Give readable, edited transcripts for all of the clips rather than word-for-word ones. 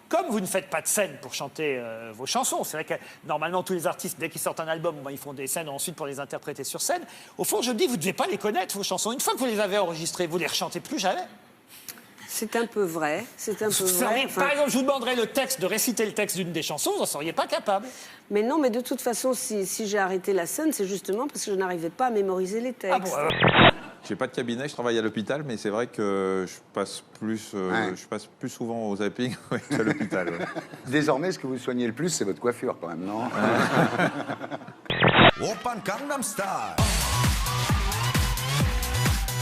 comme vous ne faites pas de scène pour chanter vos chansons, c'est vrai que normalement tous les artistes, dès qu'ils sortent un album, ils font des scènes ensuite pour les interpréter sur scène. Au fond, je me dis, vous ne devez pas les connaître, vos chansons. Une fois que vous les avez enregistrées, vous les rechantez plus jamais. C'est un peu vrai, c'est un peu vrai. Par exemple, je vous demanderais de réciter le texte d'une des chansons, vous n'en seriez pas capable. Mais non, mais de toute façon, si j'ai arrêté la scène, c'est justement parce que je n'arrivais pas à mémoriser les textes. Ah bon, J'ai pas de cabinet, je travaille à l'hôpital, mais c'est vrai que je passe plus souvent au zapping qu'à l'hôpital. Ouais. Désormais, ce que vous soignez le plus, c'est votre coiffure, quand même, non? Oppan Gangnam Style.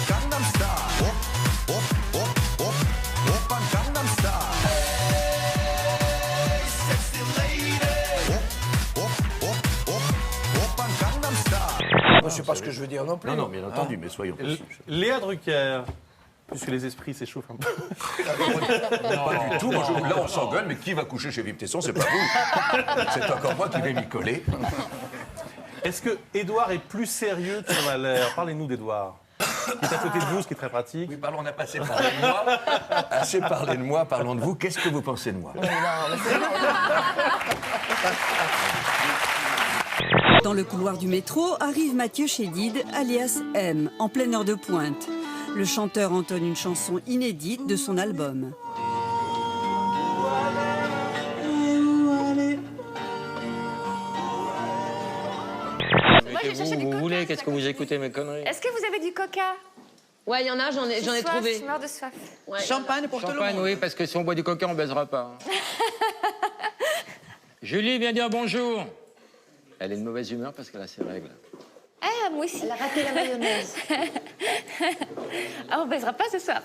Gangnam Style. Oppan Gangnam Style. Hey, sexy lady. Oppan Gangnam Style. Moi, je sais pas ce que je veux dire non plus. Non, bien entendu, mais soyons précis. Léa Drucker, puisque les esprits s'échauffent un peu. Pas du tout. Moi, là, on s'engueule, mais qui va coucher chez Vive Tesson? C'est pas vous. C'est encore moi qui vais m'y coller. Est-ce que Édouard est plus sérieux qu'il en a l'air? Parlez-nous d'Édouard. Qui est à côté de vous, ce qui est très pratique. Oui, on a pas assez parlé de moi. Assez parlé de moi, parlons de vous. Qu'est-ce que vous pensez de moi? Dans le couloir du métro arrive Mathieu Chédid, alias M, en pleine heure de pointe. Le chanteur entonne une chanson inédite de son album. Vous voulez, qu'est-ce que vous écoutez mes conneries? Est-ce que vous avez du coca? Ouais, il y en a, j'en ai trouvé. Je suis mort de soif. Ouais. Champagne pour tout le monde. Oui, parce que si on boit du coca, on baisera pas. Julie vient dire bonjour. Elle est de mauvaise humeur parce qu'elle a ses règles. Ah, moi aussi. Elle a raté la mayonnaise. Ah, on baisera pas ce soir.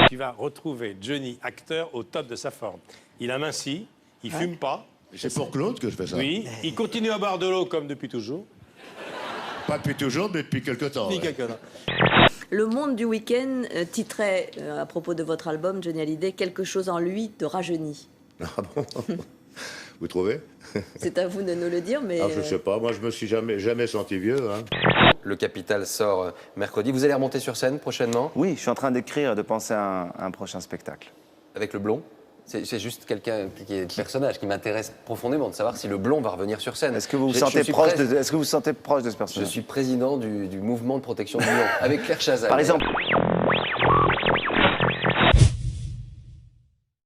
Tu vas retrouver Johnny, acteur, au top de sa forme. Il a minci, il fume pas. C'est pour Claude que je fais ça. Oui, il continue à boire de l'eau comme depuis toujours. Pas depuis toujours, mais depuis quelque temps. Depuis quelques temps. Le Monde du Week-end titrait, à propos de votre album, Johnny Hallyday, quelque chose en lui de rajeuni. Ah bon? Vous trouvez? C'est à vous de nous le dire, mais... Ah, je sais pas, moi je me suis jamais senti vieux. Hein. Le Capital sort mercredi. Vous allez remonter sur scène prochainement? Oui, je suis en train d'écrire, de penser à un prochain spectacle. Avec le blond? C'est juste quelqu'un qui est un personnage qui m'intéresse profondément de savoir si le blond va revenir sur scène. Est-ce que vous vous sentez proche de ce personnage? Je suis président du mouvement de protection du blond avec Claire Chazal. Par exemple.